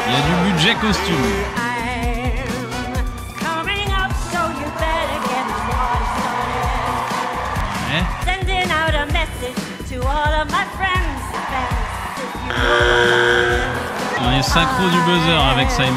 Il y a du budget costume. On est synchro du buzzer avec Simon.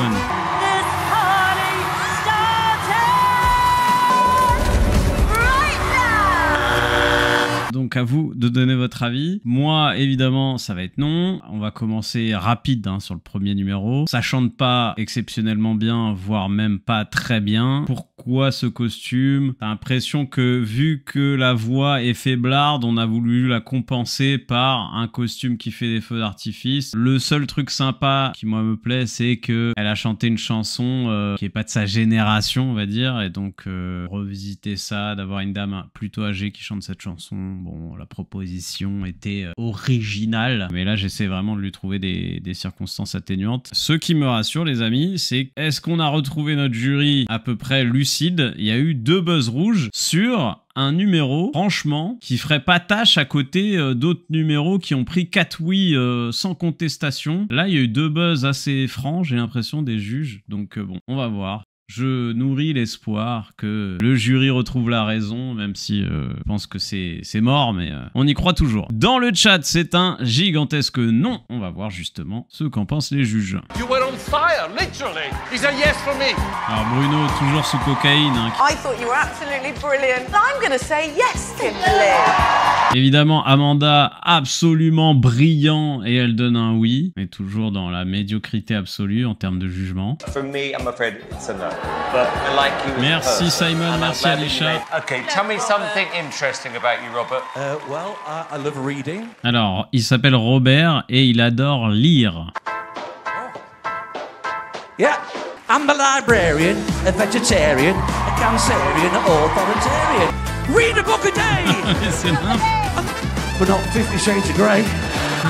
Donc à vous de donner votre avis. Moi, évidemment, ça va être non. On va commencer rapide sur le premier numéro. Ça chante pas exceptionnellement bien, voire même pas très bien. Pourquoi ce costume? T'as l'impression que vu que la voix est faiblarde, on a voulu la compenser par un costume qui fait des feux d'artifice. Le seul truc sympa qui moi me plaît, c'est que elle a chanté une chanson qui est pas de sa génération, on va dire, et donc revisiter ça, d'avoir une dame plutôt âgée qui chante cette chanson. Bon, la proposition était originale, mais là j'essaie vraiment de lui trouver des circonstances atténuantes. Ce qui me rassure, les amis, c'est est-ce qu'on a retrouvé notre jury à peu près lucide? Il y a eu 2 buzz rouges sur un numéro, franchement, qui ferait pas tâche à côté d'autres numéros qui ont pris 4 oui sans contestation. Là, il y a eu 2 buzz assez francs, j'ai l'impression, des juges. Donc bon, on va voir. Je nourris l'espoir que le jury retrouve la raison, même si je pense que c'est mort, mais on y croit toujours. Dans le chat, c'est un gigantesque non. On va voir justement ce qu'en pensent les juges. You were on fire, literally. He's a yes for me. Alors Bruno, toujours sous cocaïne. I thought you were absolutely brilliant. I'm gonna say yes, Kimberly. Évidemment, Amanda, absolument brillant, et elle donne un oui, mais toujours dans la médiocrité absolue en termes de jugement. For me, I'm afraid it's a no. But I like you. Merci Simon, merci Alicia. Okay, tell me something interesting about you, Robert. Well, I love reading. Alors, il s'appelle Robert et il adore lire. Yeah, I'm a librarian, a vegetarian, a cancerian, or authoritarian. Read a book a day! C'est n'importe. But not 50 Shades of Grey.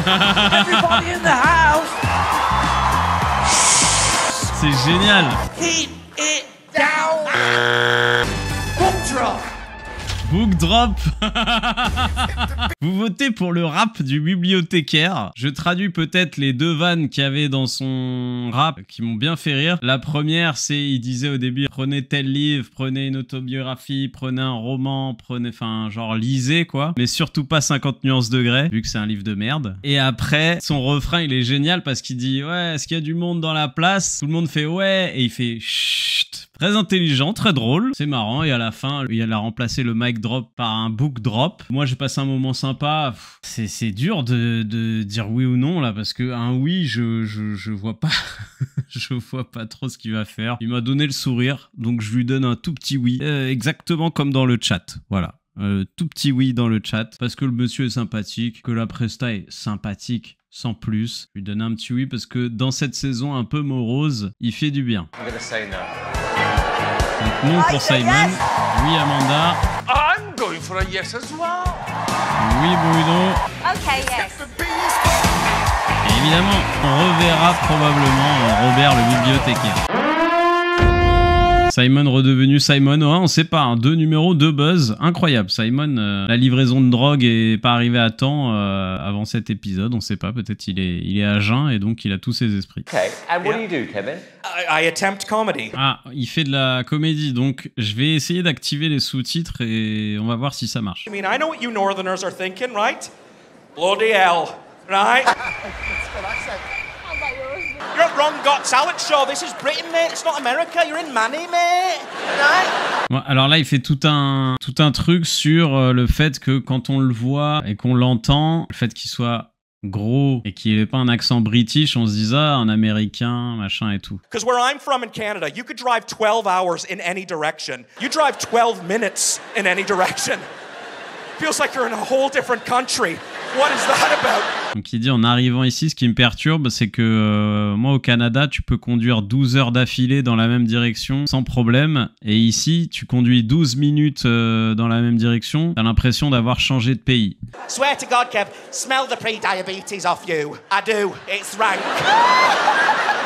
Everybody in the house! C'est génial. Keep it down! Book drop! Book drop. Vous votez pour le rap du bibliothécaire. Je traduis peut-être les 2 vannes qu'il y avait dans son rap qui m'ont bien fait rire. La première, c'est, il disait au début, prenez tel livre, prenez une autobiographie, prenez un roman, prenez, enfin, genre lisez quoi. Mais surtout pas 50 nuances degrés, vu que c'est un livre de merde. Et après, son refrain, il est génial parce qu'il dit, ouais, est-ce qu'il y a du monde dans la place? Tout le monde fait ouais, et il fait chut. Très intelligent, très drôle, c'est marrant, et à la fin, il a remplacé le mic drop par un book drop. Moi, j'ai passé un moment sympa. C'est dur de dire oui ou non, là, parce que un oui, je vois pas, je vois pas trop ce qu'il va faire. Il m'a donné le sourire, donc je lui donne un tout petit oui, exactement comme dans le chat, voilà. Tout petit oui dans le chat, parce que le monsieur est sympathique, que la presta est sympathique, sans plus. Je lui donne un petit oui, parce que dans cette saison un peu morose, il fait du bien. I'm gonna say no. Donc non pour Simon, oui Amanda, I'm going for a yes as well. oui Bruno, Okay, yes. et évidemment on reverra probablement Robert le bibliothécaire. Simon redevenu Simon, ouais, on sait pas, 2 numéros, 2 buzz, incroyable. Simon, la livraison de drogue est pas arrivée à temps avant cet épisode, on sait pas, peut-être il est à jeun et donc il a tous ses esprits. Okay, and what do you do, Kevin? I attempt comedy. Ah, il fait de la comédie, donc je vais essayer d'activer les sous-titres et on va voir si ça marche. I mean, I know what you Northerners are thinking, right? Bloody hell, right? You're at Ron Got Talent Show. This is Britain, mate. It's not America. You're in Manny, mate. Right? Bon, alors là, il fait tout un truc sur le fait que quand on le voit et qu'on l'entend, le fait qu'il soit gros et qu'il n'ait pas un accent british, on se dit ah, un américain, machin et tout. Because where I'm from in Canada, you could drive 12 hours in any direction. You drive 12 minutes in any direction. Feels like you're in a whole different country. What is that about? Donc il dit en arrivant ici, ce qui me perturbe, c'est que moi au Canada, tu peux conduire 12 heures d'affilée dans la même direction sans problème. Et ici, tu conduis 12 minutes dans la même direction, t'as l'impression d'avoir changé de pays. Swear to God, Kev, smell the pre-diabetes off you. I do. It's rank.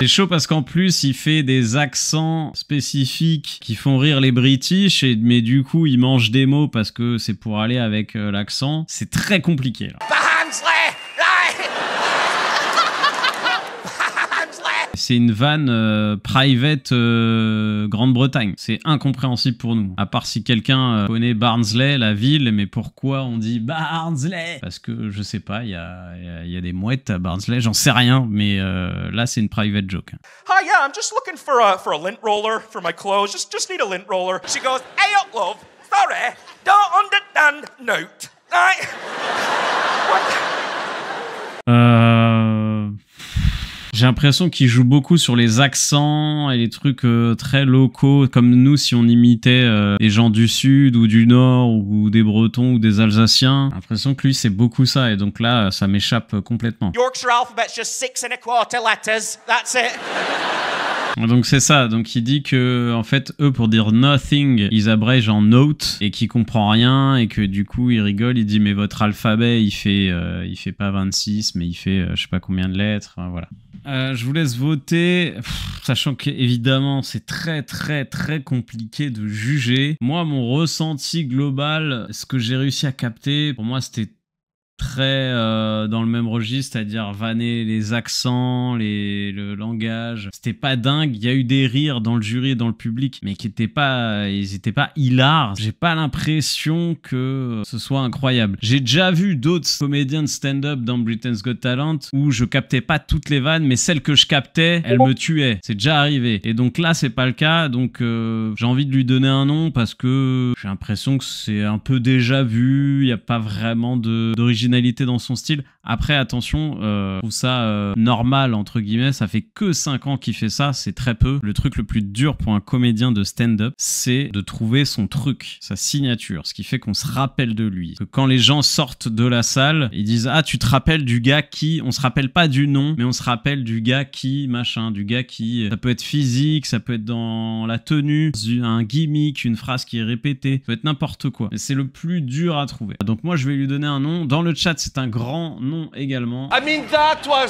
C'est chaud parce qu'en plus, il fait des accents spécifiques qui font rire les British, mais du coup, il mange des mots parce que c'est pour aller avec l'accent. C'est très compliqué, là. c'est une vanne private Grande-Bretagne. C'est incompréhensible pour nous. À part si quelqu'un connaît Barnsley, la ville, mais pourquoi on dit Barnsley? Parce que je sais pas, il y a des mouettes à Barnsley, j'en sais rien, mais là c'est une private joke. Hi, yeah, I'm just looking for a lint roller for my clothes. Just need a lint roller. She goes, hey up, love. Sorry, don't understand note. Right? J'ai l'impression qu'il joue beaucoup sur les accents et les trucs très locaux, comme nous si on imitait les gens du Sud ou du Nord ou des Bretons ou des Alsaciens. J'ai l'impression que lui c'est beaucoup ça et donc là ça m'échappe complètement. Yorkshire alphabet's just 6 1/4 letters. That's it. Donc c'est ça, donc il dit que en fait eux pour dire nothing ils abrègent en note et qu'il comprend rien et que du coup il rigole, il dit mais votre alphabet il fait pas 26 mais il fait je sais pas combien de lettres, enfin, voilà. Je vous laisse voter, sachant qu'évidemment c'est très très très compliqué de juger. Moi mon ressenti global, ce que j'ai réussi à capter, pour moi c'était très dans le même registre, c'est-à-dire vanner les accents, le langage. C'était pas dingue, il y a eu des rires dans le jury et dans le public, mais ils étaient pas hilars. J'ai pas l'impression que ce soit incroyable. J'ai déjà vu d'autres comédiens de stand-up dans Britain's Got Talent où je captais pas toutes les vannes, mais celles que je captais, elles me tuaient. C'est déjà arrivé. Et donc là, c'est pas le cas, donc j'ai envie de lui donner un nom parce que j'ai l'impression que c'est un peu déjà vu, il y a pas vraiment d'originalité dans son style. Après, attention, je trouve ça normal, entre guillemets, ça fait que 5 ans qu'il fait ça, c'est très peu. Le truc le plus dur pour un comédien de stand-up, c'est de trouver son truc, sa signature, ce qui fait qu'on se rappelle de lui. Que quand les gens sortent de la salle, ils disent « Ah, tu te rappelles du gars qui... » On se rappelle pas du nom, mais on se rappelle du gars qui... machin, du gars qui... Ça peut être physique, ça peut être dans la tenue, un gimmick, une phrase qui est répétée, ça peut être n'importe quoi. Mais c'est le plus dur à trouver. Donc moi, je vais lui donner un nom. Dans le chat, c'est un grand nom également. I mean, that was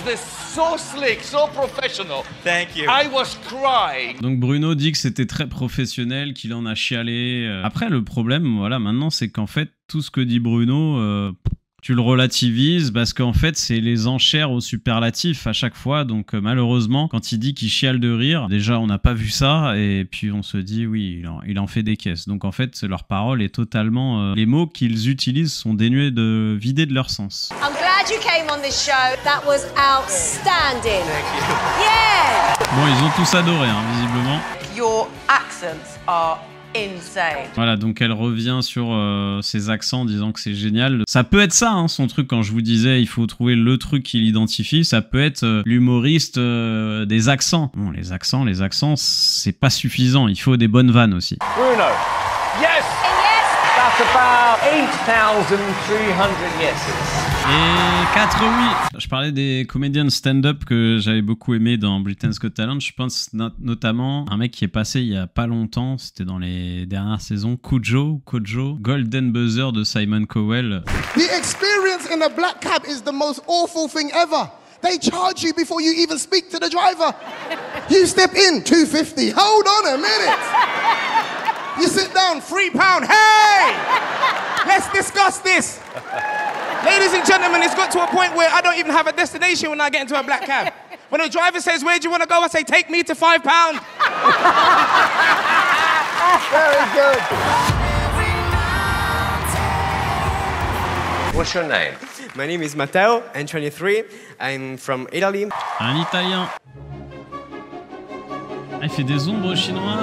so slick, so professional. Thank you. I was crying. Donc Bruno dit que c'était très professionnel, qu'il en a chialé. Après, le problème, voilà, maintenant, c'est qu'en fait, tout ce que dit Bruno... tu le relativises parce qu'en fait c'est les enchères au superlatif à chaque fois, donc malheureusement quand il dit qu'il chiale de rire, déjà on n'a pas vu ça et puis on se dit oui il en fait des caisses, donc en fait leur parole est totalement les mots qu'ils utilisent sont dénués de vidés de leur sens. I'm glad you came on this show. That was outstanding. Thank you. Yeah. Bon, ils ont tous adoré hein, visiblement. Your accents are insane. Voilà, donc elle revient sur ses accents en disant que c'est génial. Ça peut être ça, hein, son truc, quand je vous disais il faut trouver le truc qui l'identifie, ça peut être l'humoriste des accents. Bon, les accents, c'est pas suffisant, il faut des bonnes vannes aussi. Bruno. Yes. That's about 8,300 yeses. Et 4 oui. Je parlais des comédiens de stand-up que j'avais beaucoup aimé dans Britain's Got Talent. Je pense notamment un mec qui est passé il y a pas longtemps, c'était dans les dernières saisons, Kojo, Golden Buzzer de Simon Cowell. The experience in a black cab is the most awful thing ever. They charge you before you even speak to the driver. You step in, $2.50. Hold on a minute. You sit down, £3. Hey! Let's discuss this. Ladies and gentlemen, it's got to a point where I don't even have a destination when I get into a black cab. When the driver says, where do you want to go? I say, take me to £5. Very good. What's your name? My name is Matteo, I'm 23. I'm from Italy. Un Italien. Ah, il fait des ombres chinoises.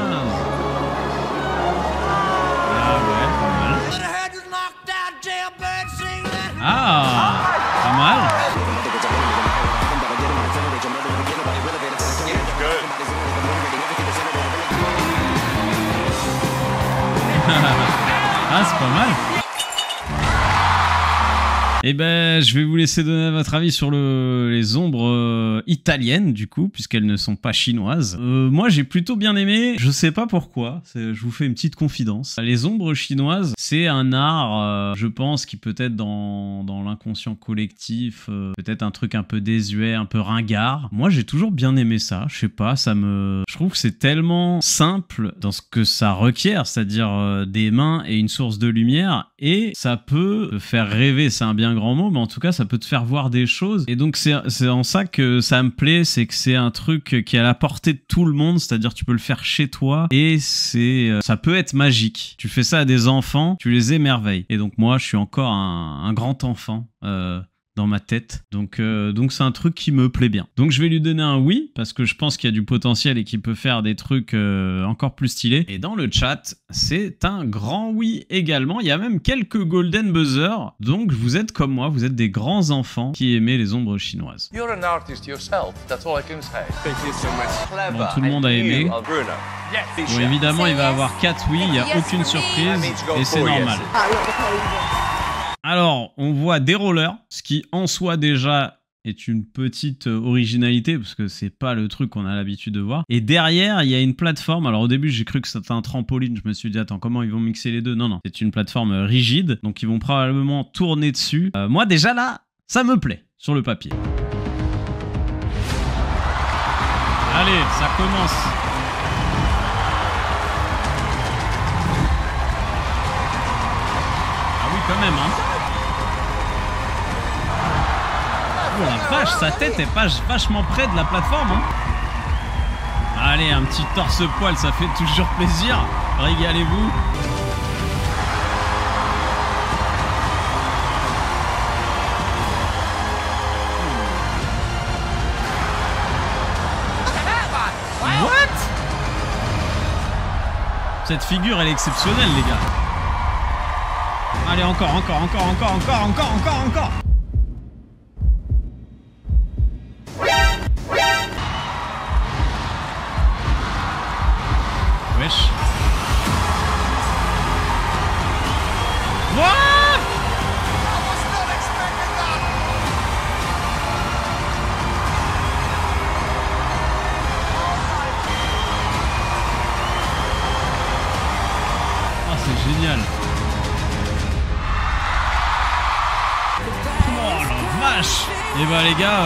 Ah ouais, pas mal. Ah, pas mal. Ah, c'est pas mal. Eh ben, je vais vous laisser donner votre avis sur les ombres italiennes, du coup, puisqu'elles ne sont pas chinoises. Moi, j'ai plutôt bien aimé. Je sais pas pourquoi. Je vous fais une petite confidence. Les ombres chinoises, c'est un art, je pense, qui peut être dans l'inconscient collectif, peut-être un truc un peu désuet, un peu ringard. Moi, j'ai toujours bien aimé ça. Je sais pas, je trouve que c'est tellement simple dans ce que ça requiert, c'est-à-dire des mains et une source de lumière, et ça peut te faire rêver. C'est un bien grand mot, mais en tout cas ça peut te faire voir des choses, et donc c'est en ça que ça ça me plaît, c'est que c'est un truc qui est à la portée de tout le monde, c'est-à-dire tu peux le faire chez toi et ça peut être magique. Tu fais ça à des enfants, tu les émerveilles. Et donc moi, je suis encore un grand enfant dans ma tête. Donc c'est un truc qui me plaît bien. Donc je vais lui donner un oui, parce que je pense qu'il y a du potentiel et qu'il peut faire des trucs encore plus stylés. Et dans le chat, c'est un grand oui également. Il y a même quelques golden buzzers. Donc vous êtes comme moi, vous êtes des grands enfants qui aimaient les ombres chinoises. You're an artist yourself, that's all I can say. Thank you so much. Bon, tout le monde a aimé. Bruno. Bon, évidemment, il va avoir 4 oui, il n'y a aucune surprise et c'est normal. Alors, on voit des rollers, ce qui en soi déjà est une petite originalité parce que c'est pas le truc qu'on a l'habitude de voir. Et derrière, il y a une plateforme. Alors au début, j'ai cru que c'était un trampoline. Je me suis dit, attends, comment ils vont mixer les deux? Non, non, c'est une plateforme rigide. Donc ils vont probablement tourner dessus. Moi, déjà là, ça me plaît sur le papier. Allez, ça commence. Ah oui, quand même, hein. Oh la vache, sa tête est vachement près de la plateforme. Hein. Allez, un petit torse-poil, ça fait toujours plaisir. Régalez-vous. What? Cette figure, elle est exceptionnelle, les gars. Allez, encore. Wesh. What? Ah, c'est génial. Oh la vache. Et bah les gars,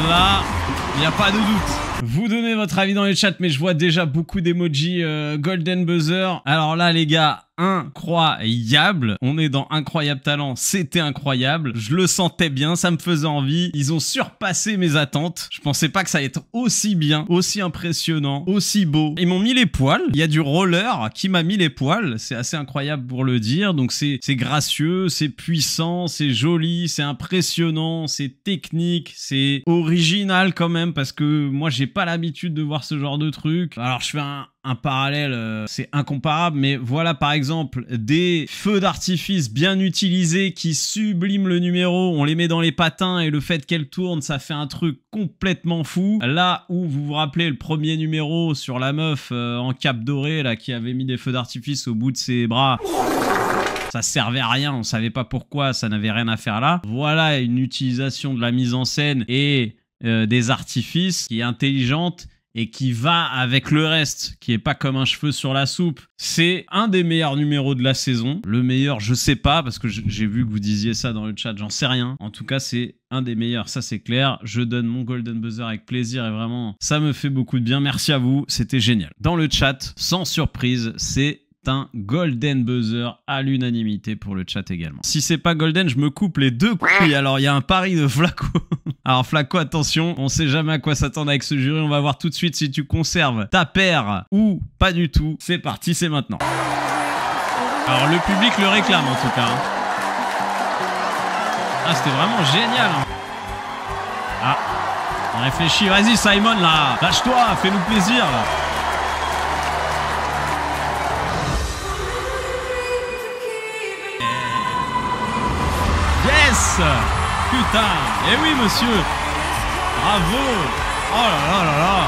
là, il n'y a pas de doute. Vous donnez votre avis dans les chats, mais je vois déjà beaucoup d'emojis Golden Buzzer. Alors là, les gars, incroyable. On est dans Incroyable Talent, c'était incroyable. Je le sentais bien, ça me faisait envie. Ils ont surpassé mes attentes. Je pensais pas que ça allait être aussi bien, aussi impressionnant, aussi beau. Ils m'ont mis les poils. Il y a du roller qui m'a mis les poils. C'est assez incroyable pour le dire. Donc c'est gracieux, c'est puissant, c'est joli, c'est impressionnant, c'est technique, c'est original quand même parce que moi j'ai pas l'habitude de voir ce genre de truc. Alors je fais un parallèle, c'est incomparable, mais voilà par exemple des feux d'artifice bien utilisés qui subliment le numéro, on les met dans les patins et le fait qu'elles tournent, ça fait un truc complètement fou. Là où vous vous rappelez le premier numéro sur la meuf en cape dorée là qui avait mis des feux d'artifice au bout de ses bras, ça servait à rien, on savait pas pourquoi, ça n'avait rien à faire là. Voilà une utilisation de la mise en scène et des artifices qui est intelligente et qui va avec le reste, qui est pas comme un cheveu sur la soupe. C'est un des meilleurs numéros de la saison. Le meilleur, je sais pas, parce que j'ai vu que vous disiez ça dans le chat, j'en sais rien. En tout cas, c'est un des meilleurs, ça c'est clair. Je donne mon Golden Buzzer avec plaisir et vraiment, ça me fait beaucoup de bien. Merci à vous, c'était génial. Dans le chat, sans surprise, c'est un Golden Buzzer à l'unanimité pour le chat également. Si c'est pas Golden, je me coupe les deux couilles. Alors il y a un pari de Flaco. Alors Flaco, attention, on sait jamais à quoi s'attendre avec ce jury. On va voir tout de suite si tu conserves ta paire ou pas du tout. C'est parti, c'est maintenant. Alors le public le réclame en tout cas. Hein. Ah, c'était vraiment génial. Hein. Ah, on réfléchit. Vas-y Simon là, lâche-toi, fais-nous plaisir là. Putain, eh oui monsieur, bravo, oh là là là là,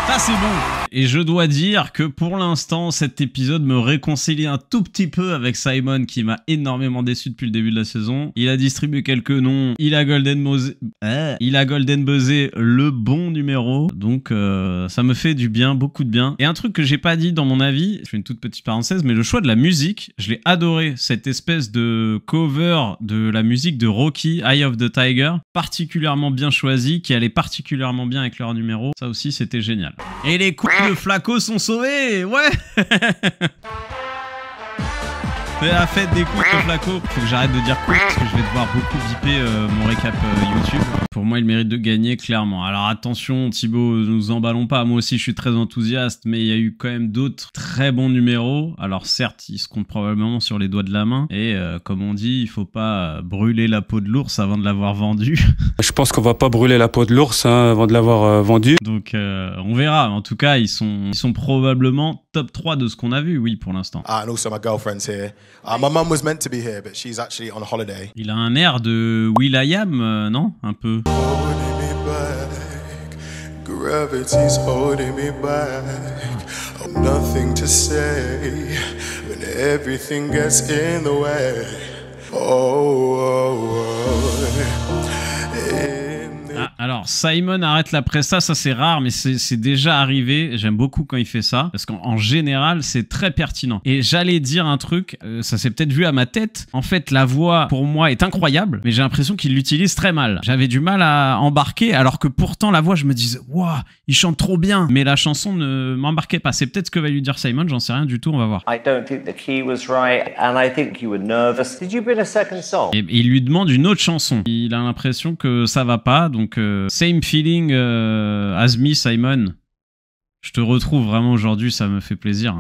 ça c'est bon. Et je dois dire que pour l'instant, cet épisode me réconcilie un tout petit peu avec Simon qui m'a énormément déçu depuis le début de la saison. Il a distribué quelques noms, il a Golden Buzzé le bon numéro. Donc ça me fait du bien, beaucoup de bien. Et un truc que j'ai pas dit dans mon avis, je fais une toute petite parenthèse, mais le choix de la musique, je l'ai adoré. Cette espèce de cover de la musique de Rocky, Eye of the Tiger, particulièrement bien choisi, qui allait particulièrement bien avec leur numéro. Ça aussi, c'était génial. Et les coups de Flaco sont sauvés, ouais. C'est la fête des coups de Flaco. Faut que j'arrête de dire coups parce que je vais devoir beaucoup biper mon récap YouTube. Pour moi, il mérite de gagner clairement. Alors attention Thibaut, nous emballons pas. Moi aussi, je suis très enthousiaste, mais il y a eu quand même d'autres très bons numéros. Alors certes, ils se comptent probablement sur les doigts de la main. Et comme on dit, il faut pas brûler la peau de l'ours avant de l'avoir vendu. Je pense qu'on va pas brûler la peau de l'ours avant de l'avoir vendu. Donc on verra. En tout cas, ils sont probablement top 3 de ce qu'on a vu, oui, pour l'instant. And also my girlfriend's here. My mum was meant to be here, but she's actually on holiday. Il a un air de will.i.am, non? Un peu. Holding me back, gravity's holding me back. Nothing to say when everything gets in the way. Ah, alors Simon arrête la presta, ça c'est rare mais c'est déjà arrivé. J'aime beaucoup quand il fait ça parce qu'en général c'est très pertinent. Et j'allais dire un truc, ça s'est peut-être vu à ma tête. En fait la voix pour moi est incroyable mais j'ai l'impression qu'il l'utilise très mal. J'avais du mal à embarquer alors que pourtant la voix je me disais waouh il chante trop bien, mais la chanson ne m'embarquait pas. C'est peut-être ce que va lui dire Simon, j'en sais rien du tout, on va voir. I don't think the key was right, and I think you were nervous. Did you bring a second song? Et il lui demande une autre chanson. Il a l'impression que ça va pas, donc same feeling as me, Simon. Je te retrouve vraiment aujourd'hui, ça me fait plaisir.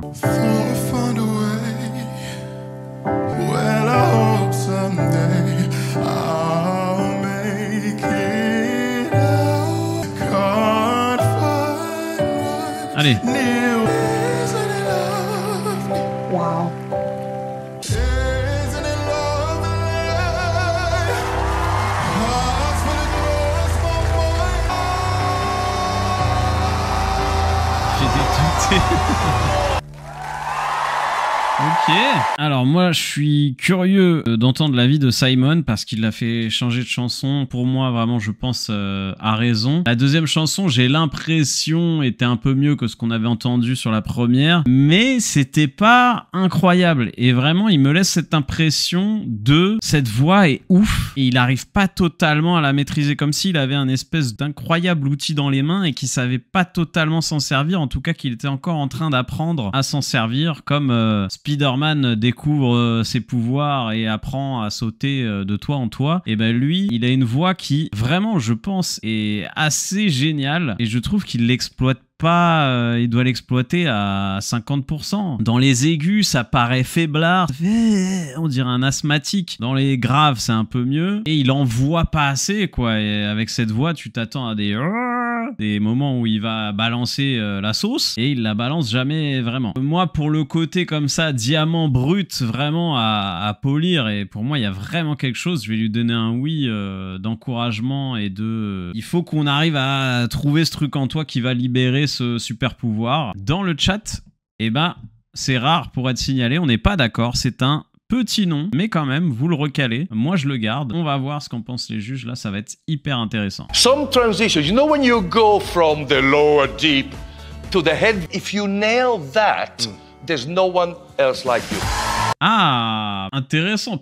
Allez. Wow. J'ai détecté. Ok. Alors moi je suis curieux d'entendre l'avis de Simon parce qu'il l'a fait changer de chanson. Pour moi vraiment je pense à raison. La deuxième chanson j'ai l'impression était un peu mieux que ce qu'on avait entendu sur la première. Mais c'était pas incroyable. Et vraiment il me laisse cette impression de cette voix est ouf. Et il arrive pas totalement à la maîtriser. Comme s'il avait un espèce d'incroyable outil dans les mains et qu'il savait pas totalement s'en servir. En tout cas qu'il était encore en train d'apprendre à s'en servir comme Spider-Man découvre ses pouvoirs et apprend à sauter de toit en toit, et ben lui, il a une voix qui, vraiment, je pense, est assez géniale et je trouve qu'il l'exploite pas, il doit l'exploiter à 50%. Dans les aigus, ça paraît faiblard, on dirait un asthmatique. Dans les graves, c'est un peu mieux. Et il en voit pas assez, quoi. Et avec cette voix, tu t'attends à des moments où il va balancer la sauce et il la balance jamais vraiment. Moi, pour le côté comme ça, diamant brut, vraiment à polir, et pour moi, il y a vraiment quelque chose. Je vais lui donner un oui d'encouragement et de... Il faut qu'on arrive à trouver ce truc en toi qui va libérer ce super pouvoir. Dans le chat, eh ben, c'est rare pour être signalé, on n'est pas d'accord, c'est un petit nom, mais quand même, vous le recalez. Moi, je le garde. On va voir ce qu'en pensent les juges. Là, ça va être hyper intéressant. Some transitions, you know when you go from the lower deep to the head, if you nail that, there's no one else like you. Ah, intéressant.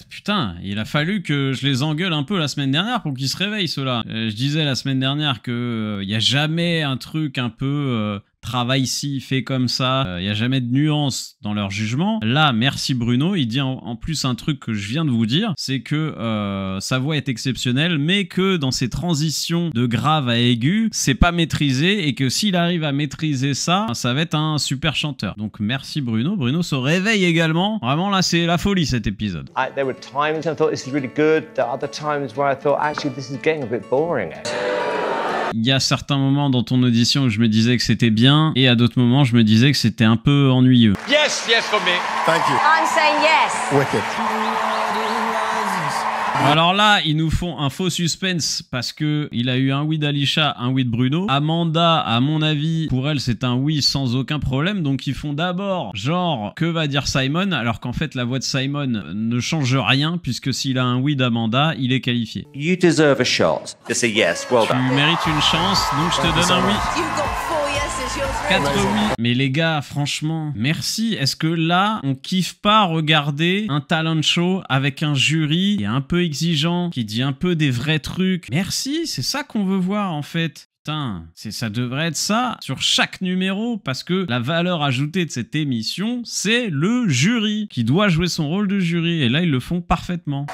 Putain, il a fallu que je les engueule un peu la semaine dernière pour qu'ils se réveillent, ceux-là. Je disais la semaine dernière que y a jamais un truc un peu... travail ici, fait comme ça, il n'y a jamais de nuance dans leur jugement. Là, merci Bruno, il dit en plus un truc que je viens de vous dire, c'est que sa voix est exceptionnelle, mais que dans ses transitions de grave à aigu, c'est pas maîtrisé, et que s'il arrive à maîtriser ça, ça va être un super chanteur. Donc merci Bruno. Bruno se réveille également. Vraiment là, c'est la folie cet épisode. There were times I thought this is really good, there are other times where I thought actually this is getting a bit boring. Il y a certains moments dans ton audition où je me disais que c'était bien, et à d'autres moments je me disais que c'était un peu ennuyeux. Yes, yes for me. Thank you. I'm saying yes. Wicked. Alors là, ils nous font un faux suspense parce que il a eu un oui d'Alisha, un oui de Bruno. Amanda, à mon avis, pour elle, c'est un oui sans aucun problème. Donc ils font d'abord genre que va dire Simon, alors qu'en fait la voix de Simon ne change rien puisque s'il a un oui d'Amanda, il est qualifié. You deserve a shot. It's a yes. Well done. Tu mérites une chance, donc je te donne un oui. You've got 4 yeses, you're 3. 4 oui. Mais les gars, franchement, merci. Est-ce que là, on kiffe pas regarder un talent show avec un jury qui est un peu exigeant, qui dit un peu des vrais trucs? Merci, c'est ça qu'on veut voir en fait. Putain, ça devrait être ça sur chaque numéro, parce que la valeur ajoutée de cette émission, c'est le jury qui doit jouer son rôle de jury. Et là, ils le font parfaitement.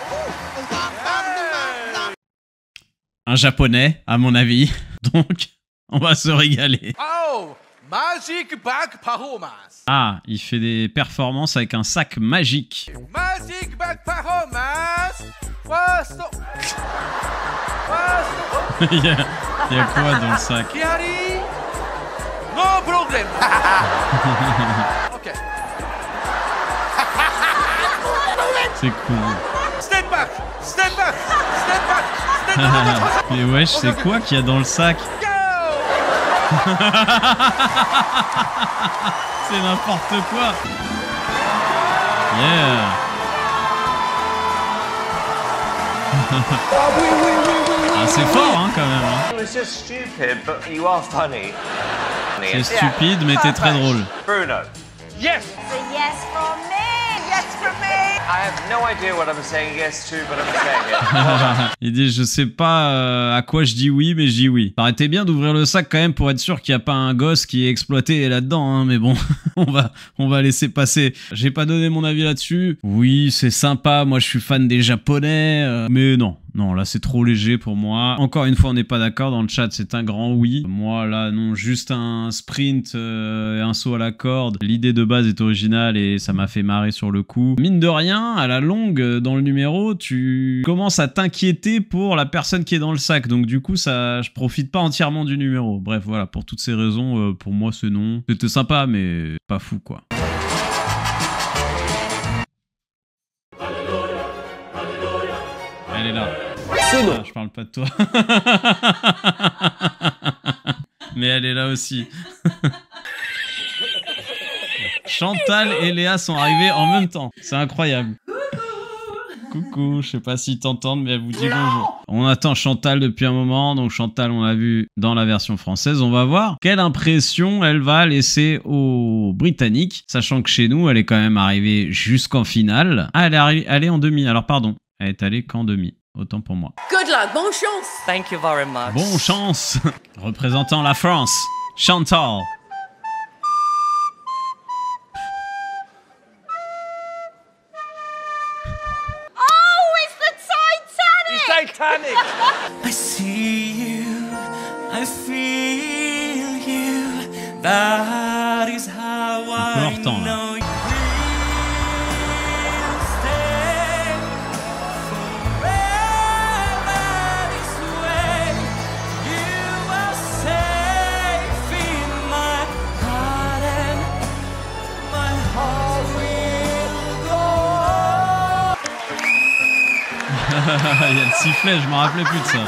Un japonais, à mon avis. Donc, on va se régaler. Oh, Magic Bag Performance. Ah, il fait des performances avec un sac magique. Magic Bag Performance. il y a quoi dans le sac? No problem. Ok. C'est cool. Step back, step back, step back, step back. Mais wesh, c'est quoi qu'il y a dans le sac? C'est n'importe quoi. Yeah. Ah, c'est fort, hein, quand même. Hein. It was just stupid, but you are funny. C'est stupide, mais t'es très drôle. Bruno. Yes. It's a yes from me. Yes from me. I have no idea what I'm saying yes to, but I'm saying it. Il dit, je sais pas à quoi je dis oui, mais je dis oui. Ça aurait été bien d'ouvrir le sac quand même pour être sûr qu'il n'y a pas un gosse qui est exploité là-dedans, hein, mais bon, on va laisser passer. J'ai pas donné mon avis là-dessus. Oui, c'est sympa, moi je suis fan des Japonais, mais non. Non, là c'est trop léger pour moi. Encore une fois, on n'est pas d'accord dans le chat, c'est un grand oui. Moi là, non, juste un sprint et un saut à la corde. L'idée de base est originale et ça m'a fait marrer sur le coup. Mine de rien, à la longue, dans le numéro, tu commences à t'inquiéter pour la personne qui est dans le sac. Donc du coup, je profite pas entièrement du numéro. Bref, voilà, pour toutes ces raisons, pour moi c'est non. C'était sympa, mais pas fou quoi. Elle est là. Ah, je parle pas de toi. Mais elle est là aussi. Chantal et Léa sont arrivés en même temps. C'est incroyable. Coucou, je sais pas s'ils t'entendent, mais elle vous dit bonjour. On attend Chantal depuis un moment, donc Chantal, on l'a vu dans la version française. On va voir quelle impression elle va laisser aux Britanniques, sachant que chez nous, elle est quand même arrivée jusqu'en finale. Ah, elle est en demi, alors pardon. Elle est allée qu'en demi. Autant pour moi. Good luck, bonne chance. Thank you very much. Bon chance. Représentant la France, Chantal. Oh, it's the Titanic. Titanic. I see you, I feel you. That is how I know you. Il y a le sifflet, je m'en rappelais plus de ça.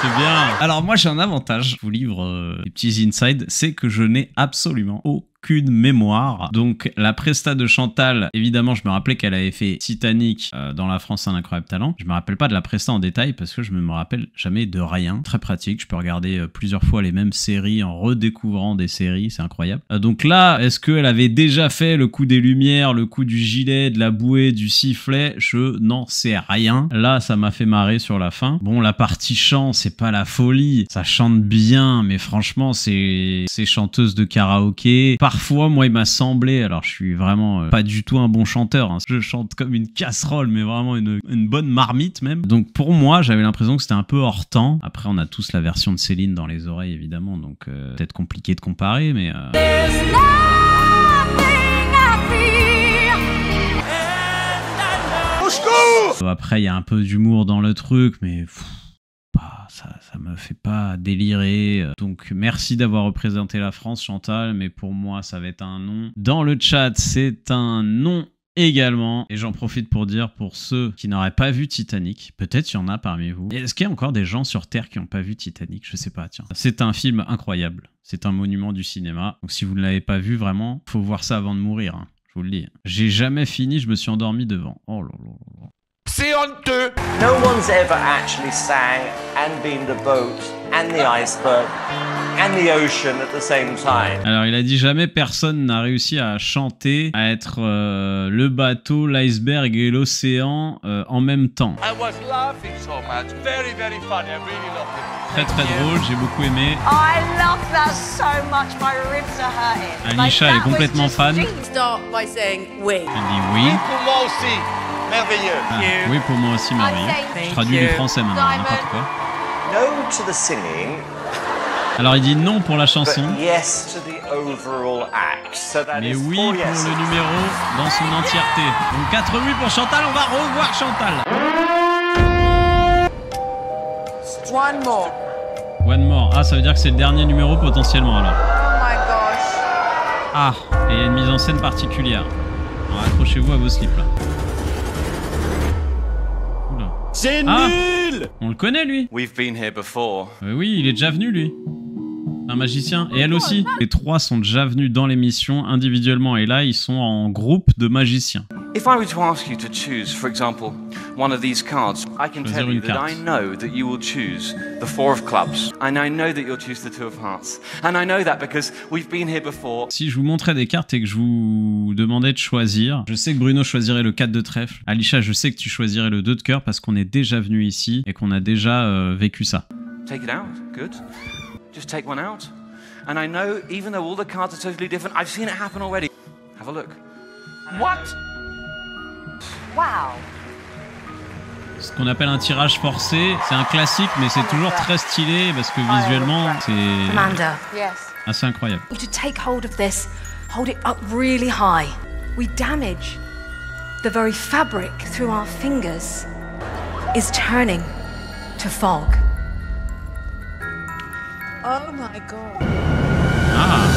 C'est bien. Alors moi j'ai un avantage, je vous livre des petits insides, c'est que je n'ai absolument aucune mémoire. Donc la presta de Chantal, évidemment je me rappelais qu'elle avait fait Titanic dans La France un incroyable talent. Je me rappelle pas de la presta en détail parce que je me rappelle jamais de rien. Très pratique, je peux regarder plusieurs fois les mêmes séries en redécouvrant des séries, c'est incroyable. Donc là, est-ce qu'elle avait déjà fait le coup des lumières, le coup du gilet, de la bouée, du sifflet? Je n'en sais rien. Là ça m'a fait marrer sur la fin. Bon, la partie chant, c'est pas la folie. Ça chante bien, mais franchement c'est chanteuse de karaoké. Parfois, moi, il m'a semblé, alors je suis vraiment pas du tout un bon chanteur, hein. Je chante comme une casserole, mais vraiment une bonne marmite même. Donc pour moi, j'avais l'impression que c'était un peu hors temps. Après, on a tous la version de Céline dans les oreilles, évidemment, donc peut-être compliqué de comparer, mais... Après, il y a un peu d'humour dans le truc, mais... Ça me fait pas délirer. Donc merci d'avoir représenté la France, Chantal, mais pour moi ça va être un non. Dans le chat c'est un non également. Et j'en profite pour dire, pour ceux qui n'auraient pas vu Titanic, peut-être il y en a parmi vous. Est-ce qu'il y a encore des gens sur Terre qui n'ont pas vu Titanic? Je sais pas, tiens. C'est un film incroyable. C'est un monument du cinéma. Donc si vous ne l'avez pas vu, vraiment, faut voir ça avant de mourir, hein. Je vous le dis. J'ai jamais fini, je me suis endormi devant. Oh là là là. C'est honteux. No one's ever actually sang and been the boat and the iceberg and the ocean at the same time. Alors il a dit jamais personne n'a réussi à chanter, à être le bateau, l'iceberg et l'océan en même temps. I was laughing so much. Very, very funny. I really loved it. Très très drôle, j'ai beaucoup aimé. I love that so much. My ribs are hurting. Alisha elle est complètement fan. Start by saying we. Elle dit oui. Pour moi aussi. Merveilleux. Ah, oui pour moi aussi merveilleux. Je traduis du français maintenant, n'importe quoi. No to the singing. Alors il dit non pour la chanson. But yes to the overall act. So that Mais is oui four pour yeses. le numéro dans son entièreté. Donc 4 oui pour Chantal, on va revoir Chantal. One more. One more. Ah, ça veut dire que c'est le dernier numéro potentiellement alors. Oh my gosh. Ah, et il y a une mise en scène particulière. Alors accrochez-vous à vos slips là. Oula. C'est nul. On le connaît lui. We've been here before. Oui, il est déjà venu lui. Un magicien. Et elle aussi. Les trois sont déjà venus dans l'émission individuellement et là ils sont en groupe de magiciens. If I were to ask you to choose, for example, one of these cards, I can tell you that I know that you will choose the 4 of clubs, and I know that you'll choose the 2 of hearts, and I know that because we've been here before. Si je vous montrais des cartes et que je vous demandais de choisir, je sais que Bruno choisirait le 4 de trèfle. Alisha, je sais que tu choisirais le 2 de cœur parce qu'on est déjà venu ici et qu'on a déjà vécu ça. Take it out, good. Just take one out. And I know, even though all the cards are totally different, I've seen it happen already. Have a look. What? Wow. Ce qu'on appelle un tirage forcé, c'est un classique, mais c'est toujours très stylé parce que visuellement, c'est Amanda. Yes. assez incroyable. To take hold of this, hold it up really high. We damage the very fabric through our fingers is turning to fog. Oh my god. Ah,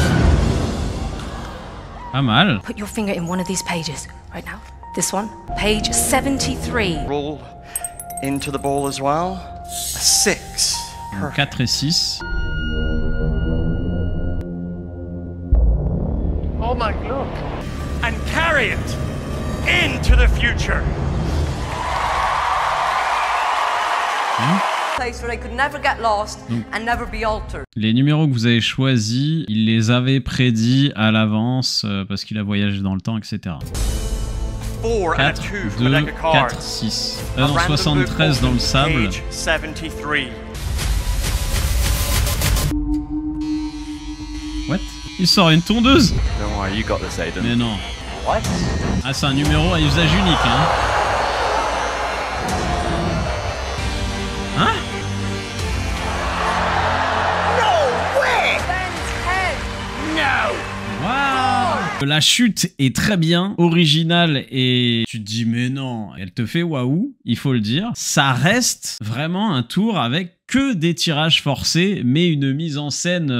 pas mal. Put your finger in one of these pages right now. This one, page 73. Roll into the ball as well. A 6. 4 et 6. Oh my god. And carry it into the future. Place where they could never get lost and never be altered. Les numéros que vous avez choisis, il les avait prédits à l'avance parce qu'il a voyagé dans le temps, etc. 4, 2, 4, 6. Non, 73 dans le sable. What? Il sort une tondeuse? Don't worry, you got this, Aiden. Mais non. What? Ah, c'est un numéro à usage unique, hein? Hein? Waouh! La chute est très bien, originale et tu te dis mais non, elle te fait waouh, il faut le dire. Ça reste vraiment un tour avec que des tirages forcés, mais une mise en scène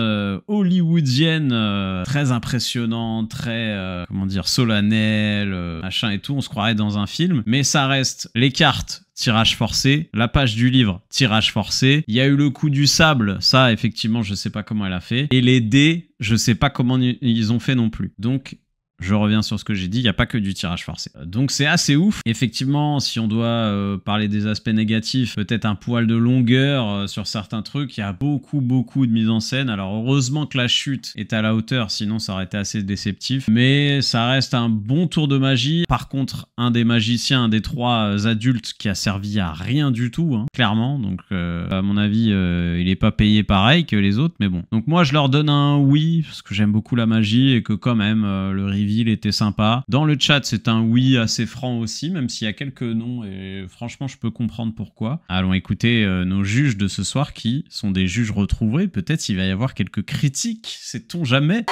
hollywoodienne très impressionnante, très comment dire, solennelle, machin et tout. On se croirait dans un film, mais ça reste les cartes. Tirage forcé, la page du livre, tirage forcé. Il y a eu le coup du sable, ça effectivement je sais pas comment elle a fait. Et les dés, je sais pas comment ils ont fait non plus. Donc je reviens sur ce que j'ai dit, il n'y a pas que du tirage forcé. Donc c'est assez ouf. Effectivement, si on doit parler des aspects négatifs, peut-être un poil de longueur sur certains trucs, il y a beaucoup de mise en scène. Alors heureusement que la chute est à la hauteur, sinon ça aurait été assez déceptif. Mais ça reste un bon tour de magie. Par contre, un des magiciens, un des 3 adultes qui a servi à rien du tout, hein, clairement. Donc à mon avis, il n'est pas payé pareil que les autres, mais bon. Donc moi je leur donne un oui, parce que j'aime beaucoup la magie et que quand même le reveal était sympa. Dans le chat, c'est un oui assez franc aussi, même s'il y a quelques noms et franchement, je peux comprendre pourquoi. Allons écouter nos juges de ce soir qui sont des juges retrouvés. Peut-être il va y avoir quelques critiques, sait-on jamais. But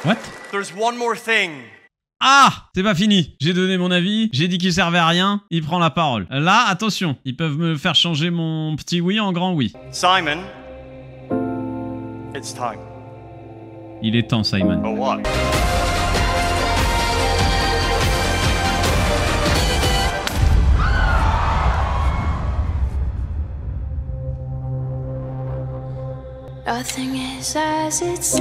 wait! What? There's one more thing. Ah! C'est pas fini. J'ai donné mon avis, j'ai dit qu'il servait à rien, il prend la parole. Là, attention, ils peuvent me faire changer mon petit oui en grand oui. Simon, it's time. Il est temps, Simon. Oh, what? Nothing is as it seems.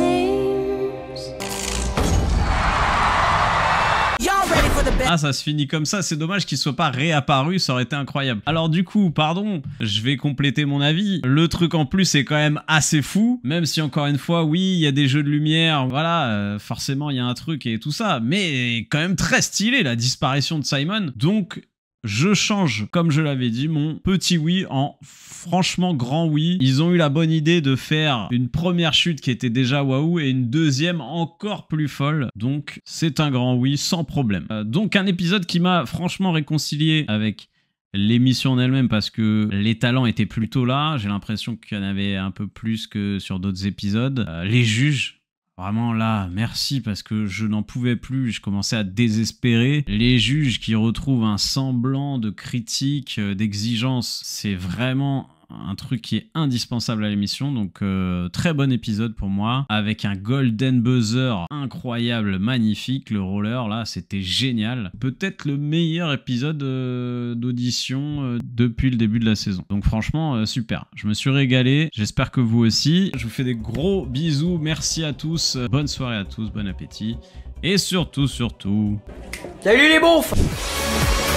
Y'all ready for the best? Ah, ça se finit comme ça, c'est dommage qu'il soit pas réapparu, ça aurait été incroyable. Alors du coup, pardon, je vais compléter mon avis. Le truc en plus est quand même assez fou, même si encore une fois, oui, il y a des jeux de lumière, voilà, forcément il y a un truc et tout ça, mais quand même très stylé la disparition de Simon. Donc je change, comme je l'avais dit, mon petit oui en franchement grand oui. Ils ont eu la bonne idée de faire une première chute qui était déjà waouh et une deuxième encore plus folle. Donc c'est un grand oui sans problème. Donc un épisode qui m'a franchement réconcilié avec l'émission en elle-même parce que les talents étaient plutôt là. J'ai l'impression qu'il y en avait un peu plus que sur d'autres épisodes. Les juges. Vraiment là, merci parce que je n'en pouvais plus, je commençais à désespérer. Les juges qui retrouvent un semblant de critique, d'exigence, c'est vraiment un truc qui est indispensable à l'émission. Donc très bon épisode pour moi, avec un golden buzzer incroyable, magnifique. Le roller là, c'était génial. Peut-être le meilleur épisode d'audition depuis le début de la saison. Donc franchement, super. Je me suis régalé, j'espère que vous aussi. Je vous fais des gros bisous, merci à tous. Bonne soirée à tous, bon appétit. Et surtout... Salut les beaufs!